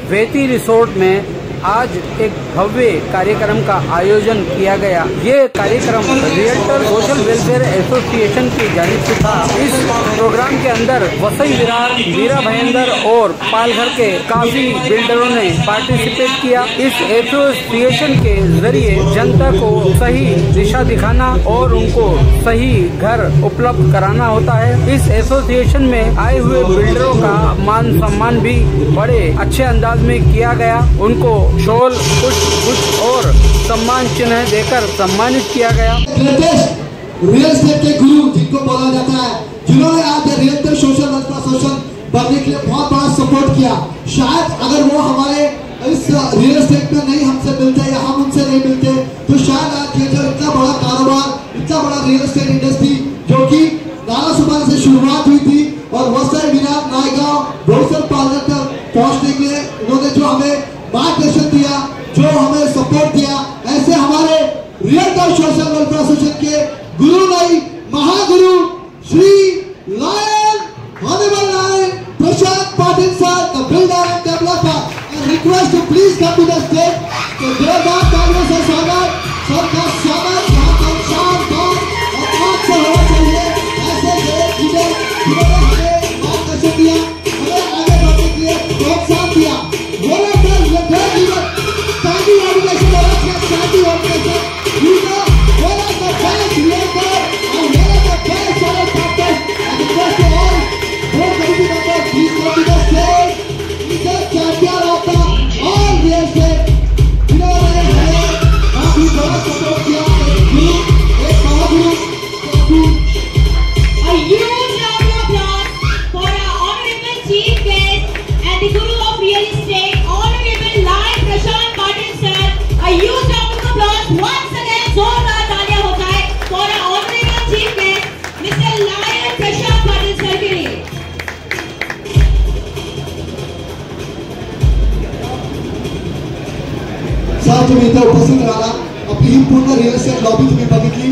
वेती resort में आज एक भव्य कार्यक्रम का आयोजन किया गया। ये कार्यक्रम रियल्टर सोशल वेलफेयर एसोसिएशन की जानिब से था। इस प्रोग्राम के अंदर वसई विरार, मीरा भयंदर और पालघर के काफी बिल्डरों ने पार्टिसिपेट किया। इस एसोसिएशन के जरिए जनता को सही दिशा दिखाना और उनको सही घर उपलब्ध कराना होता है। इस एसोसिएशन में आए हुए बिल्डरों का मान सम्मान भी बड़े अच्छे अंदाज में किया गया। उनको शॉल, पुष्प और सम्मान चिन्ह देकर सम्मानित किया गया। रियल एस्टेट के गुरु जिनको बोला जाता है, जिन्होंने आज रियल्टर सोशल वेलफेयर एसोसिएशन बनने के लिए बहुत बड़ा सपोर्ट किया। शायद अगर वो हमारे इस रियल एस्टेट में नहीं हमसे मिलते या हम उनसे नहीं मिलते तो शायद आज ये जो इतना बड़ा कारोबार, इतना बड़ा रियल एस्टेट इंडस्ट्री जो कि नालासोपारा से शुरुआत हुई थी और वसई विरार, नायगांव, बोईसर, पालघर तक पहुंचने के लिए उन्होंने जो हमें मार्गदर्शन दिया, जो हमें सपोर्ट दिया, ऐसे हमारे रियल्टर सोशल वेलफेयर एसोसिएशन के गुरु नहीं, महागुरु Shri lion, honourable lion Prashant Patil sir, the builder and developer, I request to please come to the stage. तो जोरदार तालियों से स्वागत, सबका स्वागत यहाँ पर शानदार और आज से होना चाहिए। ऐसे जिन्होंने हमें मार्गदर्शन दिया, हमें आगे बढ़ने के लिए प्रोत्साहन दिया। तुम्ही इथे उपस्थित राहिला, आपली ही पूर्ण रिअल एस्टेट लॉबी तुम्ही बघितली।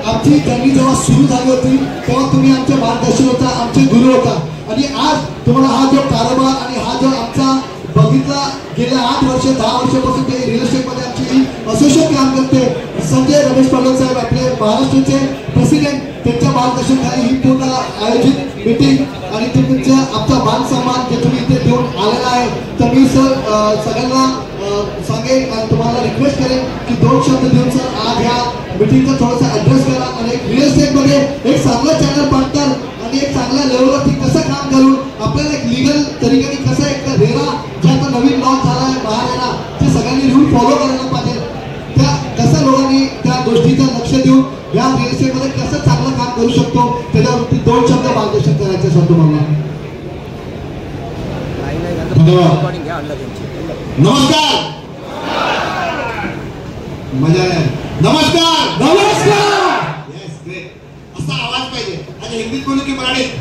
आमची जर्नी जेव्हा सुरू झाली होती तेव्हा तुम्ही आमचे मार्गदर्शन होता, आमचे गुरु होता आणि आज तुम्हाला हा जो कारोबार आणि हा जो आमचा बघितला गेल्या 8 वर्ष 10 वर्षापासून ते रिअल एस्टेट मध्ये आमची असोसिएशन काम करते। संजय रमेश पाटील साहेब आपले महाराष्ट्राचे प्रेसिडेंट, त्यांच्या मार्गदर्शनाखाली ही पूर्ण आयोजित मीटिंग आणि तुमचा आमचा मान सन्मान जे तुम्ही इथे देऊन आलेला आहे। तर मी सगळ्यांना सांगेन आणि तुम्हाला रिक्वेस्ट करेन की 2 शब्द देऊन सर आज ह्या मीटिंगचा थोडासा ॲड्रेस करा आणि एक रिअल एस्टेट मध्ये एक चांगला चॅनल पार्टनर आणि एक चांगल्या लेवलवरती कसं काम करून आपल्याला एक लीगल तरीके कसं एक रेरा जे आता नवीन लॉन्च झाला आहे महारेरा, ते सगळ्यांनी रूल फॉलो करायला पाहिजे। त्या कसं लोकांनी त्या गोष्टीचं लक्ष देऊन या रिअल एस्टेट मध्ये कसं चांगलं काम करू शकतो त्याच्यावरती 2 शब्द मार्गदर्शन करायचे सर तुम्हाला। नमस्कार, मजा आहे। नमस्कार, नमस्कार, यस ग्रेट। असा आवाज पाहिजे। आणि हिंदीत बोलू की मराठीत?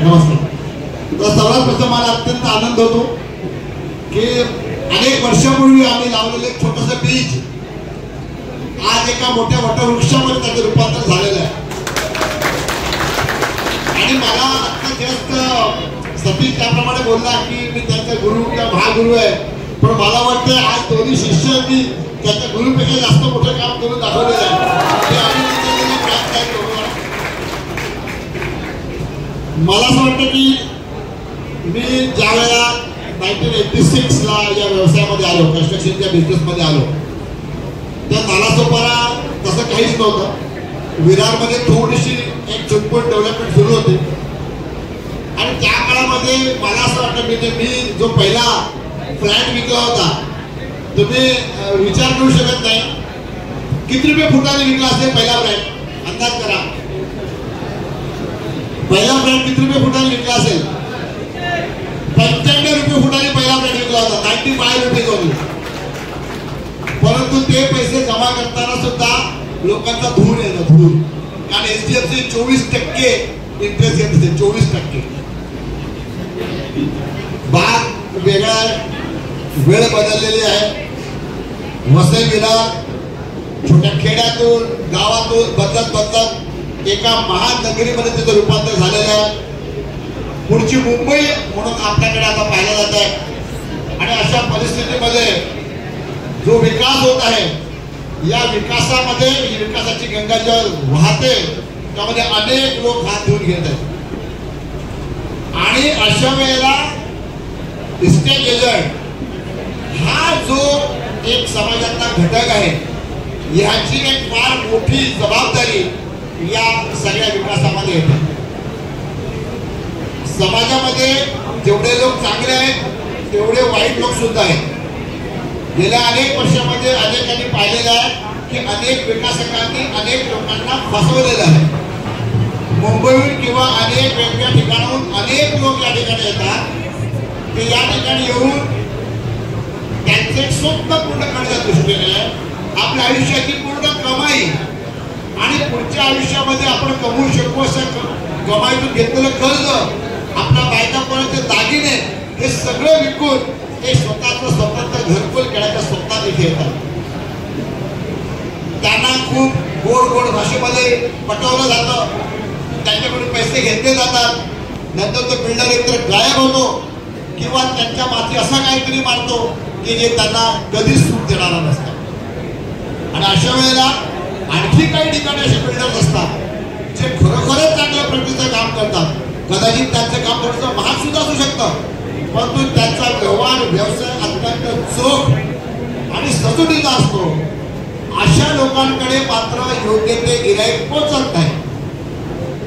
नमस्कार। तर सर्वात प्रथम मला अत्यंत आनंद होतो की अनेक वर्षापूर्वी आम्ही लावलेलं एक छोटंसं बीज आज एका मोठ्या वटवृक्षामध्ये त्याचं रूपांतर झालेलं आहे। आणि मला आता जस्ट सतीश त्याप्रमाणे बोलला की मी त्यांचा गुरु किंवा महागुरु आहे, पण मला वाटतं आज दोन्ही शिष्यांनी त्याच्या गुरुपेक्षा जास्त मोठं काम करून दाखवलेलं आहे। मला असं वाटतं की मी ज्या वेळेला 1986 ला या व्यवसायामध्ये आलो, कन्स्ट्रक्शनच्या बिझनेसमध्ये आलो, त्या नालासोपारा तसं काहीच नव्हतं। विरारमध्ये थोडीशी एक चुटपुट डेव्हलपमेंट सुरू होती आणि त्या काळामध्ये मला असं वाटतं मी जो पहिला फ्लॅट विकला होता, तुम्ही विचार करू शकत नाही किती रुपये फुटाने विकला असेल पहिला फ्लॅट, अंदाज करा। पहिला फ्लॅट किती रुपये फुटाने विकला असेल? 95 रुपये फुटाने पहिला फ्लॅट विकला होता, 95 रुपये ओनली। परंतु ते पैसे जमा करताना सुद्धा लोकांचा धूर येतो, धूर, कारण एचडीएफसी 24% इंटरेस्ट घेत असते, 24%। भाग वेगळा आहे, वेळ बदललेली आहे। वसई विरार छोट्या खेड्यातून गावातून बदलत एका महान नगरीमध्ये त्याचं रूपांतर झालेलं आहे। पुढची मुंबई म्हणून आपल्याकडे आता पाहिलं जात आहे. आणि अशा परिस्थितीमध्ये जो विकास होत आहे, या विकासामध्ये विकासाची गंगा जेव्हा वाहते त्यामध्ये अनेक लोक हात धुवून घेत आहेत. आणि अशा वेळेला इस्टेट एजंट हा जो एक समाजातला घटक आहे, ह्याची एक फार मोठी जबाबदारी या सगळ्या विकासामध्ये येते. समाजामध्ये जेवढे लोक चांगले आहेत तेवढे वाईट लोक सुद्धा आहेत. गेल्या अनेक वर्षामध्ये अनेकांनी पाहिलेलं आहे की अनेक विकासकांनी अनेक लोकांना फसवलेलं आहे. मुंबईहून किंवा अनेक वेगवेगळ्या ठिकाणाहून अनेक लोक या ठिकाणी येतात. ते या ठिकाणी येऊन त्यांचे स्वप्न पूर्ण करण्याच्या दृष्टीने आपल्या आयुष्याची पूर्ण कमाई आणि पुढच्या आयुष्यामध्ये आपण कमवू शकू असं कमाईतून घेतलेलं कर्ज, आपल्या बायकापर्यंत दागिने, हे सगळं विकून ते स्वतःचं स्वतंत्र घरकुल केल्याच्या स्वप्नात इथे येतात. त्यांना खूप गोड गोड भाषेमध्ये पटवलं जातं, त्यांच्याकडून पैसे घेतले जातात. नंतर तो बिल्डर एकतर गायब होतो किंवा त्यांच्या माथी असा काहीतरी मारतो की जे त्यांना कधीच सूट देणारा नसतं. आणि अशा वेळेला आणखी काही ठिकाणी असे बिल्डर्स असतात जे खरोखरच चांगल्या प्रकारचं काम करतात. कदाचित त्यांचं काम थोडंसं महाग सुद्धा असू शकतं, परंतु त्यांचा व्यवसाय अत्यंत चोख आणि सचोटीचा असतो. अशा लोकांकडे मात्र योग्य ते गिऱ्हाईक पोचत नाही.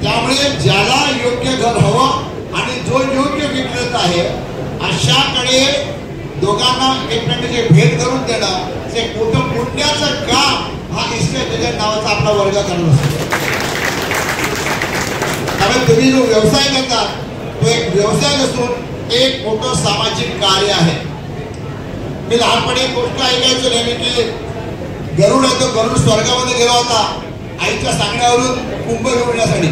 त्यामुळे ज्याला योग्य घर हवं आणि जो योग्य विक्रेता आहे अशाकडे दोघांना एकमेकांची भेट करून देणं हे मोठं पुण्याचं काम हा इस्टेट एजंट नावाचा आपला वर्ग करत असतो. त्यामुळे तुम्ही जो व्यवसाय करता तो एक व्यवसाय नसून एक मोठं सामाजिक कार्य आहे. मी लहानपणी गोष्ट ऐकायचो नेहमी की गरुड आहे, तो गरुड स्वर्गामध्ये गेला होता आईच्या सांगण्यावरून कुंभ घेऊन येण्यासाठी.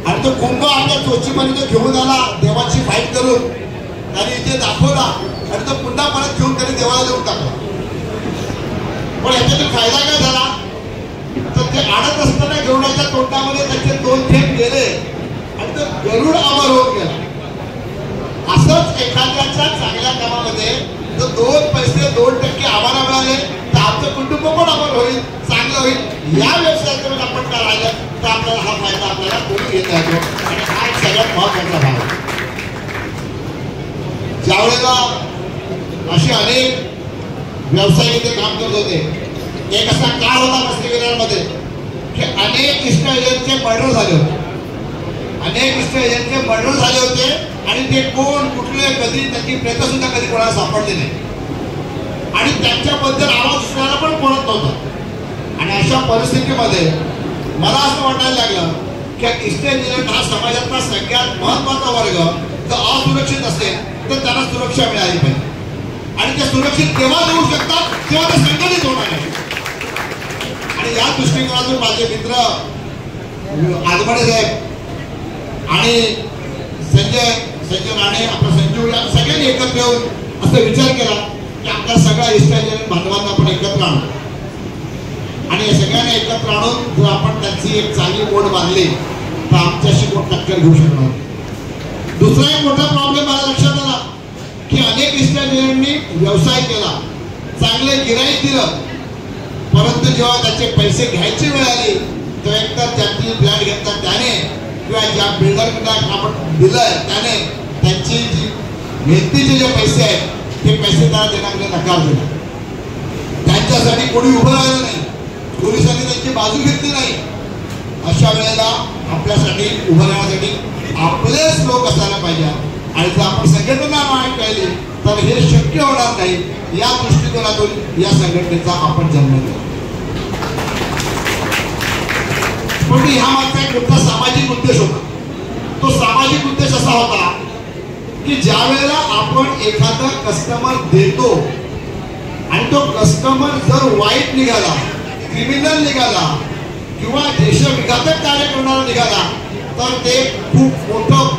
आणि तो कुंभ आपल्या चोचीपर्यंत घेऊन आला देवाची फाईट करून, त्याने इथे दाखवला आणि तो पुन्हा परत घेऊन त्याने देवाला देऊन टाकला. पण ह्याच्यातून फायदा काय झाला तर ते आडत असताना गरुडाच्या तोंडामध्ये त्याचे 2 थेंब गेले आणि तो गरुड अमर होत गेला. असंच एखाद्याच्या चांगल्या कामामध्ये जर 2 पैसे 2% आम्हाला मिळाले तर आमचं कुटुंब पण अमर होईल, चांगलं होईल. या व्यवसायात आपण काय राहिलं तर आपल्याला हा फायदा आपल्याला कोणी घेता येतो. आणि हा एक सगळ्यात महत्वाचा भाग आहे. ज्यावेळेला असे अनेक व्यवसाय इथे काम करत होते, एक असा काळ होता मस्तीविरामध्ये की अनेक इष्ट एजंटचे मर्डर झाले होते. अनेक इष्ट एजंटचे मर्डर झाले होते आणि ते कोण कुठले कधी त्याची प्रेत सुद्धा कधी कोणाला सापडले नाही आणि त्यांच्याबद्दल आवाज उठवायला पण कोणत नव्हता. आणि अशा परिस्थितीमध्ये मला असं वाटायला लागलं की इष्ट एजंट हा समाजातला सगळ्यात महत्वाचा वर्ग जर असुरक्षित असेल तर त्यांना सुरक्षा मिळाली पाहिजे. आणि ते सुरक्षित तेव्हा देऊ शकतात तेव्हा ते संघटित होणार आहे. आणि या दृष्टिकोनातून माझे मित्र आजमडे साहेब आणि संजय राणे, आपला संजू, या सगळ्यांनी एकत्र येऊन असं विचार केला की आपल्या सगळ्या इष्ट बांधवांना आपण एकत्र आणू. आणि या सगळ्यांना एकत्र आणून जर आपण त्यांची एक चांगली ओढ बांधली तर आमच्याशी कोण टक्कर घेऊ शकणार. दुसरा एक मोठा प्रॉब्लेम मला लक्षात आला की अनेक इस्टेटनी व्यवसाय केला, चांगले गिऱ्हाईक दिलं, परंतु जेव्हा त्याचे पैसे घ्यायची वेळ आली तर एकतर त्याची फ्लॅट घेतला त्याने किंवा ज्या बिल्डरकडे आपण दिलंय त्याने त्यांची जी घेतलीचे जे पैसे आहेत ते पैसे त्याला देण्याकडे नकार दिला. त्यांच्यासाठी कोणी उभं राहिलं नाही, पोलिसांनी त्यांची बाजू घेतली नाही. अशा वेळेला आपल्यासाठी उभं राहण्यासाठी आपलेच लोक असायला पाहिजे. आणि जर आपण संघटना नाही केली तर हे शक्य होणार नाही. या दृष्टिकोनातून या संघटनेचा आपण जन्म दिला. पण ह्या मागचा एक मोठा सामाजिक उद्देश होता. तो सामाजिक उद्देश असा होता की ज्या वेळेला आपण एखादा कस्टमर देतो आणि तो कस्टमर जर वाईट निघाला, क्रिमिनल निघाला किंवा देशविघातक कार्य करणारा निघाला तर ते खूप मोठं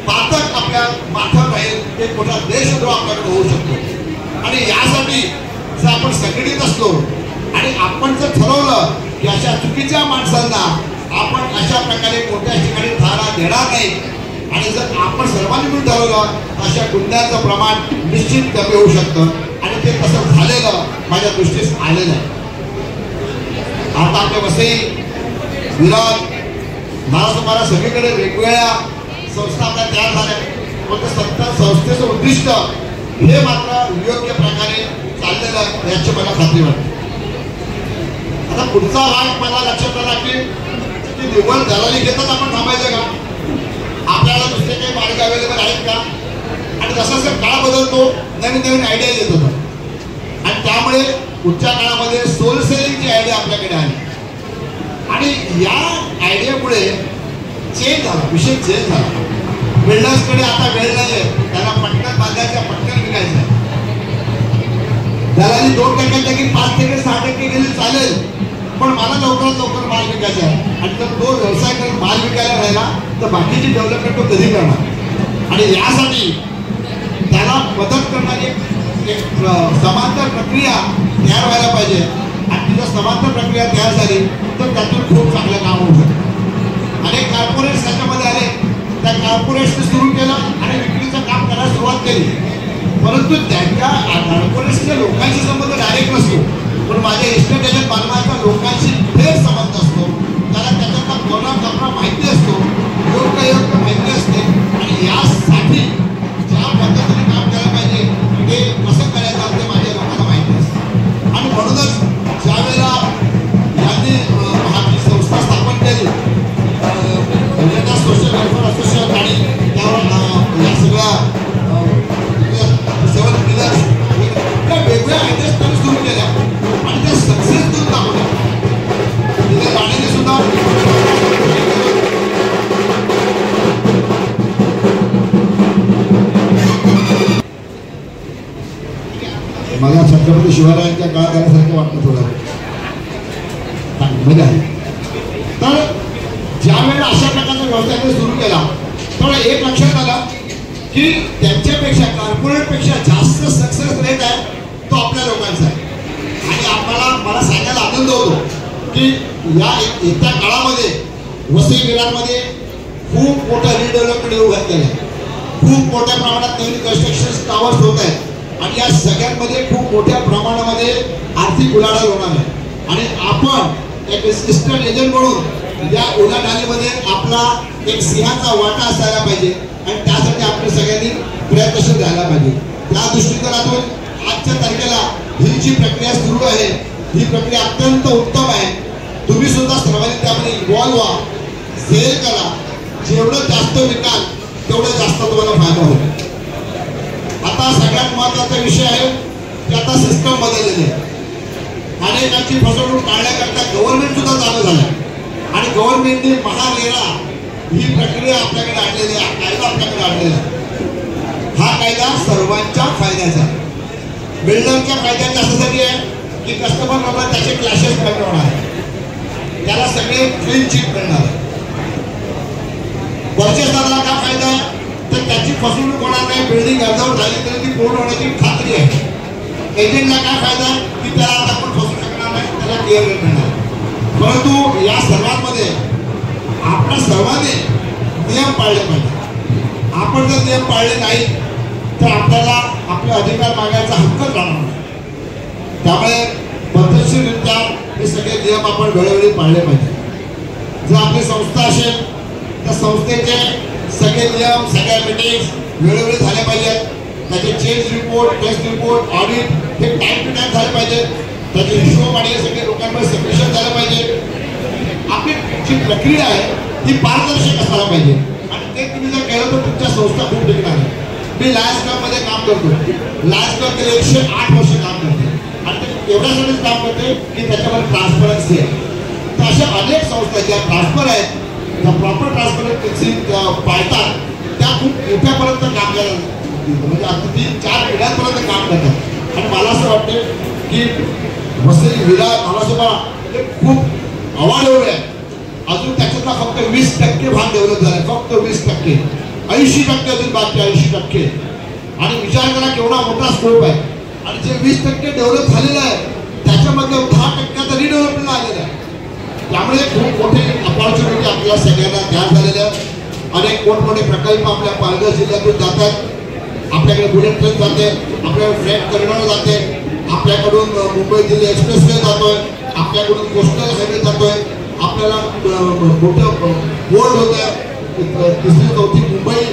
पातक आपल्या माथ्यावर राहील, एक मोठा देशद्रोह आपल्याकडे होऊ शकतो. आणि यासाठी जर आपण संघटित असलो आणि आपण जर ठरवलं की अशा चुकीच्या माणसांना आपण अशा प्रकारे कोणत्या ठिकाणी थारा देणार नाही आणि जर आपण सर्वांनी मिळून ठरवलं अशा गुन्ह्याचं प्रमाण निश्चित कमी होऊ शकतं आणि ते तसं झालेलं माझ्या दृष्टीस आलेलं आहे. आता आपल्या वसई विरार नारासुमारा सगळीकडे वेगवेगळ्या संस्था आपल्या तयार झाल्या, पण संस्थेचं उद्दिष्ट हे मात्र योग्य प्रकारे चाललेलं याची मला खात्री वाटते. आता पुढचा भाग मला लक्षात आला की निव्वळ दलाली घेताच आपण थांबायचं का, आपल्याला दुसरे काही मार्ग अवेलेबल आहेत का. आणि जसं जसं काळ बदलतो नवीन नवीन आयडिया येत होतात आणि त्यामुळे पुढच्या काळामध्ये सोल सेलिंगची आयडिया आपल्याकडे आली आणि या आयडियामुळे चेंज झाला, विषय चेंज झाला. बिल्डर्सकडे आता वेळ नाही आहे, त्यांना पटकन बांधायचं, पटकन विकायचं. दलाली 2% की 5% 6% गेली चालेल, पण मला लवकरात लवकर माल विकायचा आहे. आणि जर तो व्यवसाय करून माल विकायला राहिला तर बाकीची डेव्हलपमेंट तो कधी करणार. आणि यासाठी त्याला मदत करणारी एक समांतर प्रक्रिया तयार व्हायला पाहिजे. आणि ती जर समांतर प्रक्रिया तयार झाली तर त्यातून खूप चांगलं काम होऊ शकतं. अनेक कॉर्पोरेट्स त्याच्यामध्ये आले, त्या कॉर्पोरेट्सने सुरू केलं आणि विक्रीचं काम करायला सुरुवात केली. परंतु त्यांच्या कॉर्पोरेट्सच्या लोकांशी संबंध डायरेक्ट नसतो, पण माझ्या इस्टेट एजंट बनवायच्या लोकांशी थेट संबंध असतो. त्याला त्याच्यातला कोणा कपडा माहिती असतो, योग्य माहिती असते. आणि यासाठी ज्या पद्धतीने काम करायला पाहिजे ते कसं करायचं ते माझ्या लोकांना माहिती असतं. आणि म्हणूनच ज्यावेळेला यांनी आपली संस्था स्थापन केली सोशल वेलफेअर असोसिएशन आणि त्यावर या सगळ्या 7 पिलर्स वेगवेगळ्या आयडियाज त्यांनी सुरू केल्या आणि त्या सक्सेस देऊन दाखवल्या. तिथे राणीने सुद्धा मला छत्रपती शिवरायांच्या काळात आल्यासारखं वाटतं थोडं मजा आहे. तर ज्या वेळेला अशा प्रकारचा व्यवसाय सुरू केला तेव्हा एक लक्षात आलं की त्यांच्यापेक्षा कॉर्पोरेटपेक्षा जास्त सक्सेस रेट आहे तो आपल्या लोकांचा आहे. आणि मला सांगायला आनंद होतो की या येत्या काळामध्ये वसई विरारमध्ये खूप मोठं रिडेव्हलपमेंट येऊ घातलेलं आहे. खूप मोठ्या प्रमाणात नवीन कन्स्ट्रक्शन टावर्स होत आहेत आणि या सगळ्यांमध्ये खूप मोठ्या प्रमाणामध्ये आर्थिक उलाढाल होणार आहे. आणि आपण एक असिस्टंट एजंट म्हणून या उलाढालीमध्ये आपला एक सिंहाचा वाटा असायला पाहिजे आणि त्यासाठी आपण सगळ्यांनी प्रयत्नशील राहायला पाहिजे. त्या दृष्टिकोनातून आजच्या तारखेला ही जी प्रक्रिया सुरू आहे ही प्रक्रिया अत्यंत उत्तम आहे. तुम्ही सुद्धा सर्वांनी त्यामध्ये इन्व्हॉल्व व्हा, सेल करा. जेवढं जास्त विकाल तेवढं जास्त तुम्हाला फायदा होईल. आता सगळ्यात महत्त्वाचा विषय आहे की आता सिस्टम बदललेली आहे. अनेकांची फसवणूक टाळण्याकरता गव्हर्नमेंट सुद्धा चालू झालं आणि गव्हर्नमेंटने महारेरा ही प्रक्रिया आपल्याकडे आणलेली आहे, कायदा आपल्याकडे आणलेला आहे. हा कायदा सर्वांच्या फायद्याचा, बिल्डरच्या फायद्याचा अशासाठी आहे की कस्टमरला त्याचे क्लॅशेस कमी होणार आहे, त्याला सगळे क्लीन चिट मिळणार आहे. परचेसदाराला काय फायदा आहे तर त्याची फसवणूक होणार नाही, बिल्डिंग अर्धवट झाली तरी ती पूर्ण होण्याची खात्री आहे. एजंटला काय फायदा की त्याला आता आपण फसवू शकणार नाही, त्याला क्लिअर रेट मिळणार. परंतु या सर्वांमध्ये आपण सर्वांनी नियम पाळले पाहिजे. आपण जर नियम पाळले नाही तर आपल्याला आपले अधिकार मागायचा हक्कच राहणार नाही. त्यामुळे पद्धतशीररित्या हे सगळे नियम आपण वेळोवेळी पाळले पाहिजे. जर आपली संस्था असेल तर संस्थेचे सगळे नियम, सगळ्या मीटिंग्स वेळोवेळी झाल्या पाहिजेत. त्याचे change report, test report, audit हे टाइम टू टाइम झाले पाहिजे. त्याचे हिशोब आणि सगळे लोकांमध्ये सबमिशन झालं पाहिजे. आपली जी प्रक्रिया आहे ती पारदर्शक असायला पाहिजे आणि ते तुम्ही जर केलं तर तुमच्या संस्था खूप टिकणार आहे. मी लायन्स क्लबमध्ये काम करतो. लायन्स क्लब गेले 108 वर्ष काम करते आणि ते एवढ्यासाठीच काम करते की त्याच्यामध्ये ट्रान्सपरन्सी आहे. तर अशा अनेक संस्था ज्या ट्रान्सफर आहेत, ज्या प्रॉपर ट्रान्सपरन्सी पाळतात, त्या खूप मोठ्यापर्यंत काम करतात, म्हणजे अगदी 4 पिढ्यांपर्यंत काम करतात. आणि मला असं वाटतं की वसई विरार नालासोपारा हे खूप अवाढव्य आहे. अजून त्याच्यातला फक्त 20% भाग डेव्हलप झाला आहे, फक्त 20%. 80% अजून बाकी, 80%. आणि विचार करा केवढा मोठा स्कोप आहे. आणि जे 20% डेव्हलप झालेलं आहे त्याच्यामध्ये 10% रिडेव्हलपमेंट आलेलं आहे. त्यामुळे खूप मोठे अपॉर्च्युनिटी आपल्याला सगळ्यांना तयार झालेल्या आहेत. अनेक मोठमोठे प्रकल्प आपल्या पालघर जिल्ह्यातून जातात. आपल्याकडे बुलेट ट्रेन जाते, आपल्याकडे फ्रेट कॉरिडॉर जाते, आपल्याकडून मुंबई दिल्ली एक्सप्रेसवे जातोय, आपल्याकडून कोस्टल हायवे जातोय, आपल्याला मोठं बोर्ड होत आहे, तिसरी चौथी मुंबई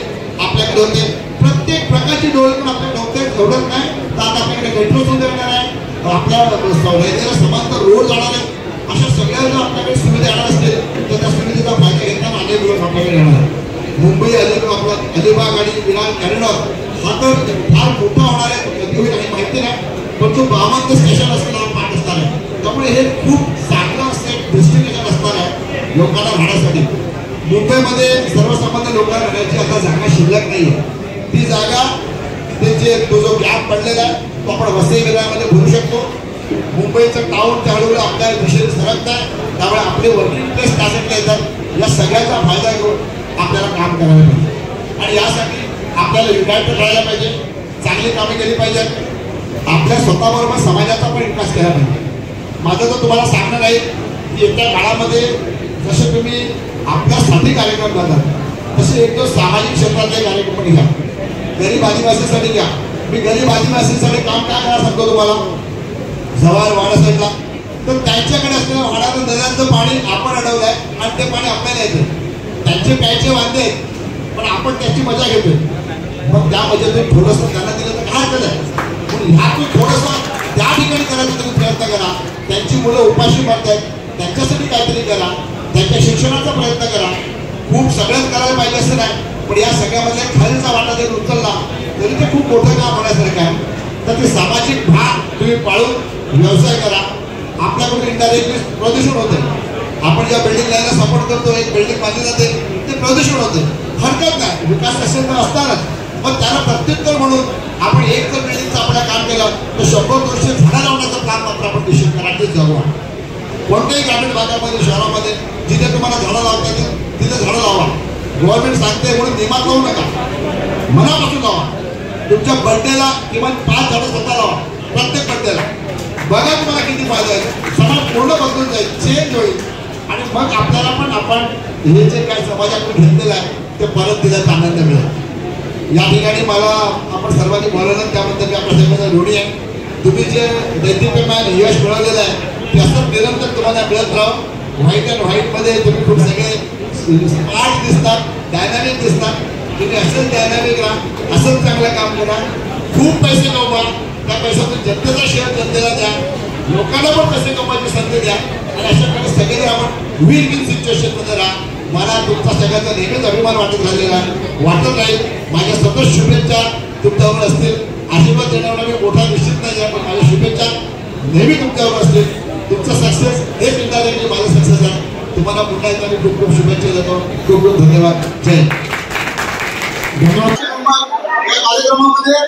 आपल्याकडे होते. प्रत्येक प्रकारची डेव्हलपमेंट आपल्याकडे होते. एवढंच नाही तर आता आपल्याकडे मेट्रो सुद्धा येणार आहे, आपल्या रस्त्याला समांतर रोड जाणार आहे. अशा सगळ्या जर आपल्याकडे सुविधा येणार असतील तर त्या सुविधेचा फायदा घेताना अनेक लोक आपल्याकडे येणार आहे. मुंबई अलिबाग आणि विरार कॉरिडॉर हा तर फार मोठा होणार आहे. कधी होईल काही माहिती नाही, पण तो 52 स्टेशन असणार पाठ असणार आहे. त्यामुळे हे खूप चांगलं डेस्टिनेशन असणार आहे लोकांना राहण्यासाठी. मुंबईमध्ये सर्वसामान्य लोकांना राहण्याची आता जागा शिल्लक नाही आहे. ती जागा तो जो गॅप पडलेला आहे तो आपण वसई विभागामध्ये भरू शकतो. मुंबईचं टाउन त्यावेळेला आपल्या दिशेने सरकत आहे, त्यामुळे आपले वर्किंग प्लेस त्यासाठी येतात. या सगळ्याचा फायदा घेऊन आपल्याला काम करायला पाहिजे आणि यासाठी आपल्याला युनायटेड राहायला पाहिजे, चांगली कामे केली पाहिजेत, आपल्या स्वतःबरोबर समाजाचा पण विकास केला पाहिजे. माझं तर तुम्हाला सांगणं आहे की येत्या काळामध्ये जसे तुम्ही आपल्यासाठी कार्यक्रम करतात तसे एक दिवस सामाजिक क्षेत्रातले कार्यक्रम घ्या, गरीब आदिवासीसाठी घ्या. मी गरीब आदिवासीसाठी काम काय करायला सांगतो तुम्हाला, जव्हार वाडा साईडला तर त्यांच्याकडे असलेल्या वाडाचं नद्यांचं पाणी आपण अडवलंय आणि ते पाणी आपल्याला येतं. त्यांचे प्यायचे वांदे पण आपण त्याची मजा घेतोय. मग त्या मजेतून थोडंसं त्यांना दिलं तर काय हरकत आहे, पण ह्यातून थोडंसं त्या ठिकाणी करायचा तुम्ही प्रयत्न करा. त्यांची मुलं उपाशी मारतायत, त्यांच्यासाठी काहीतरी करा, त्यांच्या शिक्षणाचा प्रयत्न करा. खूप सगळंच करायला पाहिजे असं नाही, पण या सगळ्यामध्ये खालीचा वाटा जरी उचलला तरी ते खूप मोठं काम होण्यासारखं आहे. तर ते सामाजिक भाग तुम्ही पाळून व्यवसाय करा. आपल्याकडून इनडायरेक्टली प्रदूषण होते. आपण ज्या बिल्डिंग लाईनला सपोर्ट करतो, एक बिल्डिंग बांधली जाते ते प्रदूषण होते. हरकत नाही, विकास असेल तर असतानाच, पण त्याला प्रत्युत्तर म्हणून आपण एक जर बिल्डिंगचं आपलं काम केलं तर 100-200 झाडं लावण्याचं काम मात्र आपण निश्चित करायचंच जाऊ. कोणत्याही ग्रामीण भागामध्ये शहरामध्ये जिथे तुम्हाला झाडं लावता येतील तिथे झाडं लावा. गव्हर्नमेंट सांगते म्हणून नियमात लावू नका, मनापासून लावा. तुमच्या बर्थडेला किमान 5 झाडं स्वतः लावा, प्रत्येक बर्थडेला. बघा तुम्हाला किती फायदा आहे, समाज पूर्ण बदलून जाईल, चेंज होईल आणि मग आपल्याला पण आपण हे जे काय समाजातून घेतलेलं आहे ते परत दिल्याचा आनंद मिळेल. या ठिकाणी मला आपण सर्वांनी बोलवलं त्याबद्दल मी आपल्या सगळ्यांना ऋणी आहे. तुम्ही जे दैदिप्यमान यश मिळवलेलं आहे ते असं निरंतर तुम्हाला मिळत राहा. व्हाईट अँड व्हाईटमध्ये तुम्ही खूप सगळे स्मार्ट दिसतात, डायनॅमिक दिसतात. तुम्ही असंच डायनॅमिक राहा, असंच चांगलं काम करा, खूप पैसे कमवा. त्या पैशातून जनतेचा शेअर जनतेला द्या, लोकांना पण पैसे कमवायची संधी द्या आणि अशा प्रकारे सगळे आपण विन विन सिच्युएशनमध्ये राहा. मला तुमचा सगळ्याचा नेहमीच अभिमान वाटत राहिलेला वाटत राहील. माझ्या सतत शुभेच्छा तुमच्यावर असतील. आशीर्वाद देणारा मी मोठा निश्चित नाही आहे, पण माझ्या शुभेच्छा नेहमी तुमच्यावर असतील. तुमचं सक्सेस हेच इंडायरेक्टली माझं सक्सेस आहे. तुम्हाला पुन्हा एकदा मी खूप खूप शुभेच्छा देतो. खूप खूप धन्यवाद. जय धन्यवाद. या कार्यक्रमामध्ये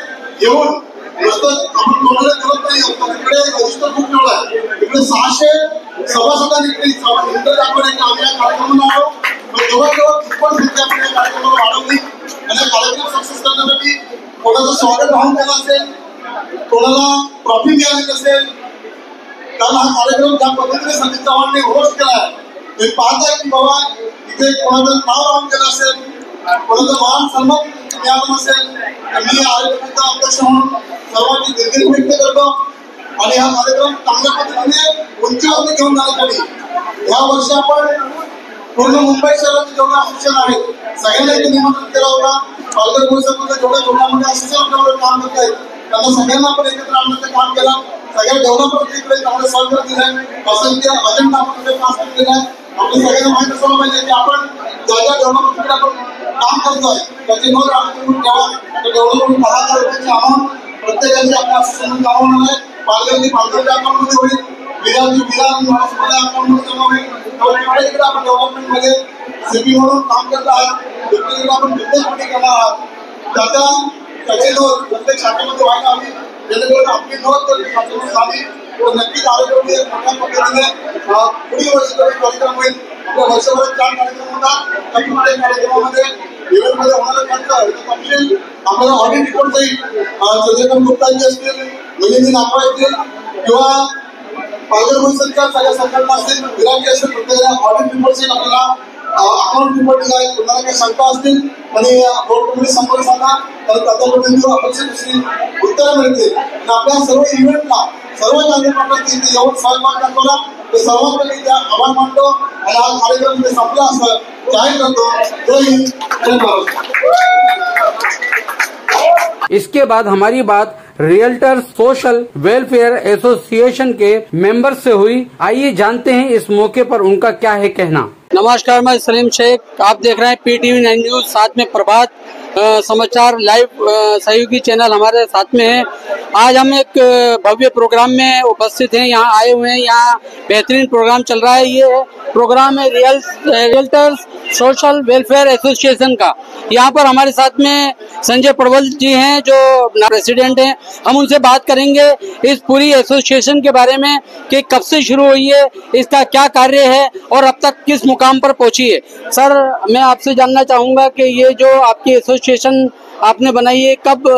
येऊन आपण कोणाला करत नाही. तिकडे रजिस्टर खूप ठेवला आहे, इकडे 600 सभासदांनी आपण एक आम्ही या कार्यक्रमाला आलो. जवळजवळ 53 संख्या आपण या कार्यक्रमाला वाढवली आणि हा कार्यक्रम सक्सेस करण्यासाठी कोणाचं स्वागत वाहन केलं असेल, कोणाला ट्रॉफी मिळाली असेल. कारण हा कार्यक्रम ज्या पद्धतीने संदीप चव्हाणने होस्ट केला आहे तुम्ही पाहताय की बाबा इथे कोणाचं नाव राहून केलं असेल, कोणाचं मान सन्मान मिळालं नसेल. मी आयोजकांचा अध्यक्ष म्हणून सर्वांची दिलगिरी व्यक्त करतो आणि हा कार्यक्रम चांगल्या पद्धतीने उंचीवरती घेऊन जाण्यासाठी या वर्षी आपण पूर्ण मुंबई शहराचे जेवढे असिस्टंट आहेत सगळ्यांना इथे निमंत्रण केला होता. पालघर पोलिसांमध्ये जेवढ्या जिल्ह्यामध्ये असिस्टंट आपल्यावर काम करत आहेत त्यांना सगळ्यांना आपण एकत्र आणण्याचं काम केलं. सगळ्या डेव्हलपमेंट इकडे चांगलं सहकार्य दिलंय. असंख्य अजेंडा आपण इकडे पास केलेला आहे. आपल्या सगळ्यांना माहीत असलं पाहिजे की आपण ज्या ज्या डेव्हलपमेंटकडे आपण काम करतोय त्याची नोंद आपण ठेवा. डेव्हलपमेंट 10,000 रुपयाची अमाऊंट प्रत्येकाची आपल्या असिस्टंट जमा होणार आहे. पालघरची पालघरच्या अकाउंटमध्ये होईल, विरारची विरार अकाउंटमध्ये जमा होईल. इकडे आपण डेव्हलपमेंटमध्ये सीपी म्हणून काम करत आहात. इकडे आपण बिझनेस मीटिंग करणार आहात. त्याच्या सगळे नोंद प्रत्येक शाखेमध्ये व्हायला हवी जेणेकरून आपली नोंद जर शाखेमध्ये झाली तर नक्कीच आरोग्य मोठ्या पद्धतीने पुढील वर्षी कार्यक्रम होईल. आपल्या वर्षभरात 4 कार्यक्रम होतात. त्या प्रत्येक कार्यक्रमामध्ये इव्हेंटमध्ये होणारा खर्च तपशील आपल्याला ऑडिट रिपोर्ट जाईल. चंद्रकांत गुप्तांचे असतील, मिलिंद नागवा येतील किंवा पालघर पोलिसांच्या सगळ्या संघटना असतील, विराजी असेल, प्रत्येकाला ऑडिट रिपोर्ट आपल्याला कामावर निवडलेला आहे, तुम्हाला काही शंका असतील आणि बोर्ड कमिटी संपर्क साधा तर त्याच्याकडून अपेक्षित दुसरी उत्तरं मिळतील. आणि आपल्या सर्व इव्हेंटला सर्व चांगले प्रकारचे इथे येऊन सहभाग दाखवला ते सर्वांकडे आभार मानतो आणि हा कार्यक्रम इथे संपला असं जाहीर करतो. जय हिंद, जय महाराष्ट्र. इसके बाद हमारी बात रियल्टर सोशल वेलफेयर एसोसिएशन के मेंबर से हुई। आइए जानते हैं इस मौके पर उनका क्या है कहना। नमस्कार, मैं सलीम शेख, आप देख रहे हैं PTV 9 न्यूज, साथ में प्रभात समाचार लाइव सहयोगी चैनल हमारे साथ में है। आज हम एक भव्य प्रोग्राम में उपस्थित हैं, यहाँ आए हुए हैं। यहाँ बेहतरीन प्रोग्राम चल रहा है। ये प्रोग्राम है रियल्टर्स सोशल वेलफेयर एसोसिएशन का। यहाँ पर हमारे साथ में संजय प्रबल जी हैं जो प्रेसिडेंट हैं। हम उनसे बात करेंगे इस पूरी एसोसिएशन के बारे में कि कब से शुरू हुई है, इसका क्या कार्य है और अब तक किस मुकाम पर पहुंची है। सर, मैं आपसे जानना चाहूँगा कि ये जो आपकी एसोसिएशन आपने बनाई है, कब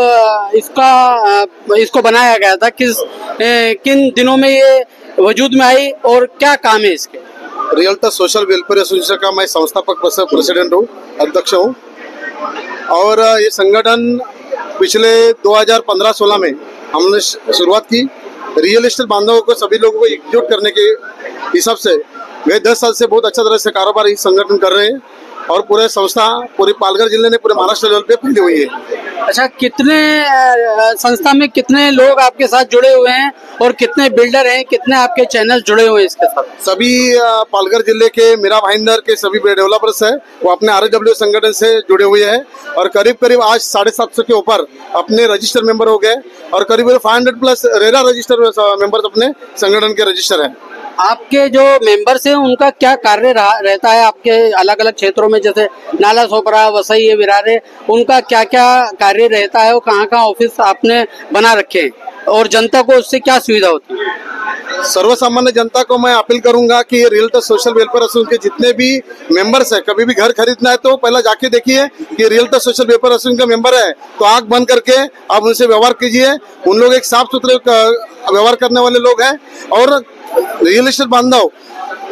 इसको बनाया गया था, किन दिनों में ये वजूद में आई और क्या काम है इसके? रियल्टर सोशल वेलफेयर एसोसिएशन का मैं संस्थापक प्रेसिडेंट हूँ, अध्यक्ष हूँ। और ये संगठन पिछले 2015-16 में हमने शुरुआत की। रियल एस्टेट बांधवों को, सभी लोगों को एकजुट करने के हिसाब से गए 10 साल से बहुत अच्छा तरह से कारोबार इस संगठन कर रहे हैं और पूरे संस्था पूरे पालघर जिले ने पूरे महाराष्ट्र लेवल पे फैली हुई है। अच्छा, कितने संस्था में कितने लोग आपके साथ जुड़े हुए हैं और कितने बिल्डर हैं, कितने आपके चैनल जुड़े हुए हैं इसके साथ? सभी पालघर जिले के मीरा भाईंदर के सभी डेवलपर्स हैं, वो अपने RSW संगठन से जुड़े हुए हैं और करीब करीब आज 750 के ऊपर अपने रजिस्टर मेंबर हो गए और करीब 500 प्लस रेरा रजिस्टर मेंबर्स अपने संगठन के रजिस्टर हैं। आपके जो मेंबर्स हैं उनका क्या कार्य रहता है आपके अलग अलग क्षेत्रों में, जैसे नाला सोपरा, वसई, विरारे, उनका क्या क्या कार्य रहता है और कहाँ ऑफिस आपने बना रखे हैं और जनता को उससे क्या सुविधा होती है? सर्वसामान्य जनता को मैं अपील करूंगा कि रियल्टर सोशल वेलफेयर एसोसिएशन के जितने भी मेंबर्स है, कभी भी घर खरीदना है तो पहले जाके देखिए कि रियल्टर सोशल वेलफेयर एसोसिएशन का मेंबर है तो आंख बंद करके आप उनसे व्यवहार कीजिए। उन लोग एक साफ सुथरे व्यवहार करने वाले लोग हैं और रियल एस्टेट बांधव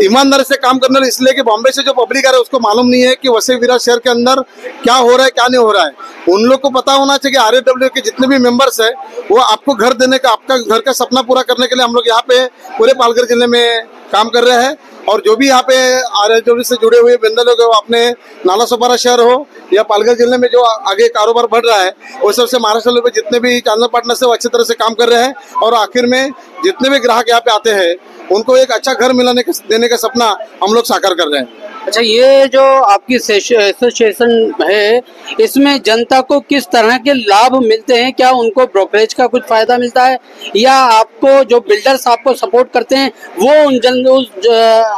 ईमानदारी से काम करने वाले, इसलिए कि बॉम्बे से जो पब्लिक आ रहा है उसको मालूम नहीं है कि वसई विरार शहर के अंदर क्या हो रहा है क्या नहीं हो रहा है। उन लोग को पता होना चाहिए कि RSW के जितने भी मेंबर्स है वो आपको घर देने का, आपका घर का सपना पूरा करने के लिए हम लोग यहाँ पे पूरे पालघर जिले में काम कर रहे हैं। और जो भी यहाँ पे RSW से जुड़े हुए बंदे लोग अपने नाला सोपारा शहर हो या पालघर जिले में जो आगे कारोबार बढ़ रहा है वो सबसे महाराष्ट्र में जितने भी चैनल पार्टनर से वो अच्छी तरह से काम कर रहे हैं और आखिर में जितने भी ग्राहक यहाँ पे आते हैं उनको एक अच्छा घर देने का सपना हम लोग साकार कर रहे हैं। अच्छा, ये जो आपकी एसोसिएशन है इसमें जनता को किस तरह के लाभ मिलते हैं? क्या उनको ब्रोकरेज का कुछ फायदा मिलता है या आपको जो बिल्डर्स आपको सपोर्ट करते हैं वो उस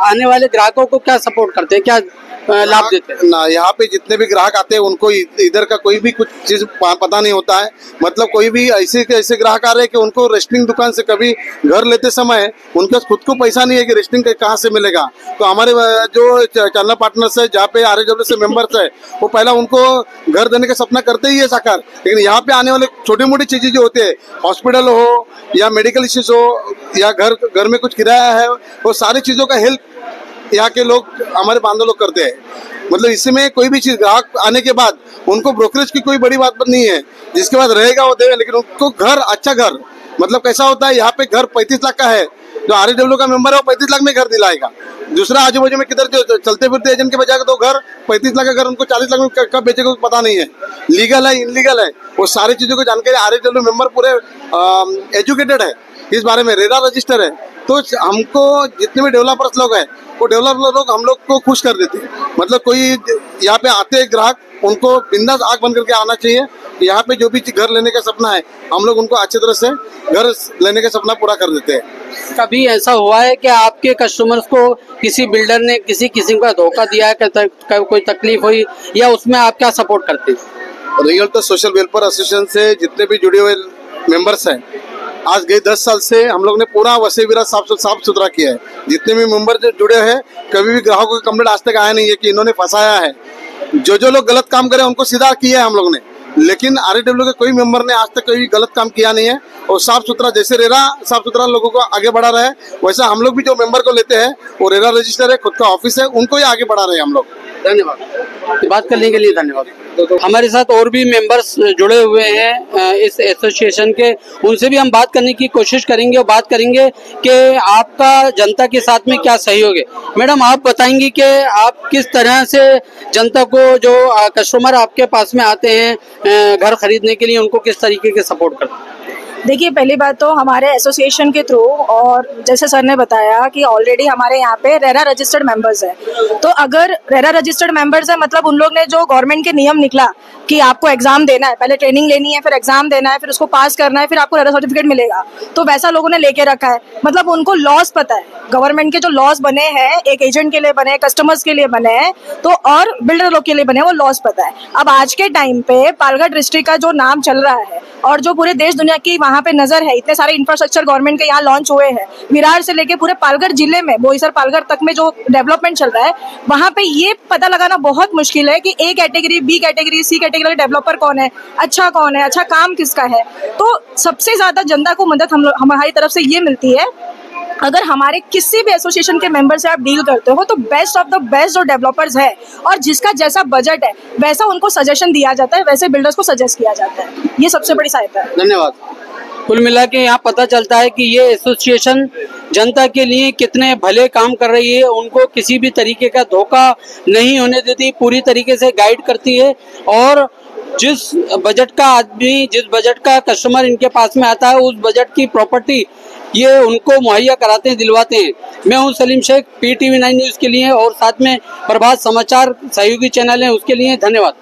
आने वाले ग्राहकों को क्या सपोर्ट करते हैं, क्या लाभ देते हैं? ना, यहाँ पे जितने भी ग्राहक आते हैं उनको इधर का कोई भी कुछ चीज पता नहीं होता है। मतलब कोई भी ऐसे ग्राहक आ रहे हैं कि उनको रेस्टिंग दुकान से कभी घर लेते समय उनका खुद को पैसा नहीं है कि रेस्टिंग कहाँ से मिलेगा। तो हमारे जो चैनल पार्टनर्स है जहाँ पे RSW से मेंबर्स है वो पहला उनको घर देने का सपना करते ही है साकार। लेकिन यहाँ पे आने वाले छोटी मोटी चीजें जो होते हैं, हॉस्पिटल हो या मेडिकल इश्यूज हो या घर में कुछ किराया है, वो सारी चीजों का हेल्प यहाँ के लोग हमारे बांधव लोग करते हैं। मतलब इसमें कोई भी चीज ग्राहक आने के बाद उनको ब्रोकरेज की कोई बड़ी बात नहीं है, जिसके बाद रहेगा वो देगा, लेकिन उनको घर, अच्छा घर, मतलब कैसा होता है यहाँ पे घर 35 लाख का है, जो RSW का मेंबर है वो 35 लाख में घर दिलाएगा। दूसरा आजू बाजू में किधर जो चलते फिरते एजेंट के बजाय तो घर 35 लाख का घर उनको 40 लाख में कब बेचेगा पता नहीं है, लीगल है इनलीगल है, वो सारी चीजों की जानकारी RSW मेंबर पूरे एजुकेटेड है इस बारे में, रेरा रजिस्टर है। तो हमको जितने भी डेवलपर्स लोग हैं वो डेवलपर लोग हम लोग को खुश कर देते हैं। मतलब कोई यहाँ पे आते हैं ग्राहक उनको बिंदास आंख बंद करके आना चाहिए। यहाँ पे जो भी घर लेने का सपना है हम लोग उनको अच्छी तरह से घर लेने का सपना पूरा कर देते हैं। कभी ऐसा हुआ है कि आपके कस्टमर्स को किसी बिल्डर ने किसी किस्म का धोखा दिया है, कोई तकलीफ हुई, या उसमें आप क्या सपोर्ट करते हैं? रियल्टर सोशल वेलफेयर एसोसिएशन से जितने भी जुड़े हुए मेंबर्स हैं, आज गए 10 साल से हम लोग ने पूरा वसई विरार साफ सुथरा किया है। जितने भी मेंबर जो जुड़े हैं कभी भी ग्राहकों की कंप्लेंट आज तक आया नहीं है कि इन्होंने फंसाया है। जो लोग गलत काम करे उनको सीधा किया है हम लोग ने, लेकिन RSW के कोई मेंबर ने आज तक कोई गलत काम किया नहीं है। और साफ सुथरा, जैसे रेरा साफ सुथरा लोगों को आगे बढ़ा रहा है वैसा हम लोग भी जो मेंबर को लेते हैं वो रेरा रजिस्टर है, खुद का ऑफिस है, उनको ही आगे बढ़ा रहे हैं हम लोग। धन्यवाद। बात करने के लिए धन्यवाद। हमारे साथ और भी मेंबर्स जुड़े हुए हैं इस एसोसिएशन के, उनसे भी हम बात करने की कोशिश करेंगे और बात करेंगे कि आपका जनता के साथ में क्या सहयोग है। मैडम, आप बताएंगी कि आप किस तरह से जनता को, जो कस्टमर आपके पास में आते हैं घर खरीदने के लिए, उनको किस तरीके के सपोर्ट करते हैं? देखिए, पहली बात तो हमारे एसोसिएशन के थ्रू, और जैसे सर ने बताया कि ऑलरेडी हमारे यहाँ पे रेरा रजिस्टर्ड मेंबर्स है। तो अगर रेरा रजिस्टर्ड मेंबर्स है, मतलब उन लोग ने जो गवर्नमेंट के नियम निकला कि आपको एग्जाम देना है, पहले ट्रेनिंग लेनी है, फिर एग्जाम देना है, फिर उसको पास करना है, फिर आपको रेरा सर्टिफिकेट मिलेगा, तो वैसा लोगों ने लेके रखा है। मतलब उनको लॉस पता है, गवर्नमेंट के जो लॉस बने हैं, एक एजेंट के लिए बने, कस्टमर्स के लिए बने हैं, तो और बिल्डर लोग के लिए बने, वो लॉस पता है। अब आज के टाइम पे पालघर डिस्ट्रिक्ट का जो नाम चल रहा है और जो पूरे देश दुनिया की वहाँ पे नजर है, इतने सारे इंफ्रास्ट्रक्चर गवर्नमेंट के यहाँ लॉन्च हुए हैं, विरार से लेके पूरे पालघर जिले में, बोईसर पालघर तक में जो डेवलपमेंट चल रहा है, वहाँ पे ये पता लगाना बहुत मुश्किल है कि A category, B category, C category का डेवलपर कौन है, अच्छा काम किसका है। तो सबसे ज्यादा जनता को मदद हमारी तरफ से ये मिलती है, अगर हमारे किसी भी एसोसिएशन के मेंबर से आप डील करते हो तो बेस्ट ऑफ द बेस्ट जो डेवलपर्स है और जिसका जैसा बजट है वैसा उनको सजेशन दिया जाता है, वैसे बिल्डर्स को सजेस्ट किया जाता है। ये सबसे बड़ी सहायता है। धन्यवाद। कुल मिला के यहाँ पता चलता है कि ये एसोसिएशन जनता के लिए कितने भले काम कर रही है, उनको किसी भी तरीके का धोखा नहीं होने देती, पूरी तरीके से गाइड करती है, और जिस बजट का आदमी, जिस बजट का कस्टमर इनके पास में आता है, उस बजट की प्रॉपर्टी ये उनको मुहैया कराते हैं, दिलवाते हैं। मैं हूं सलीम शेख, PTV 9 न्यूज़ के लिए, और साथ में प्रभात समाचार सहयोगी चैनल है, उसके लिए धन्यवाद।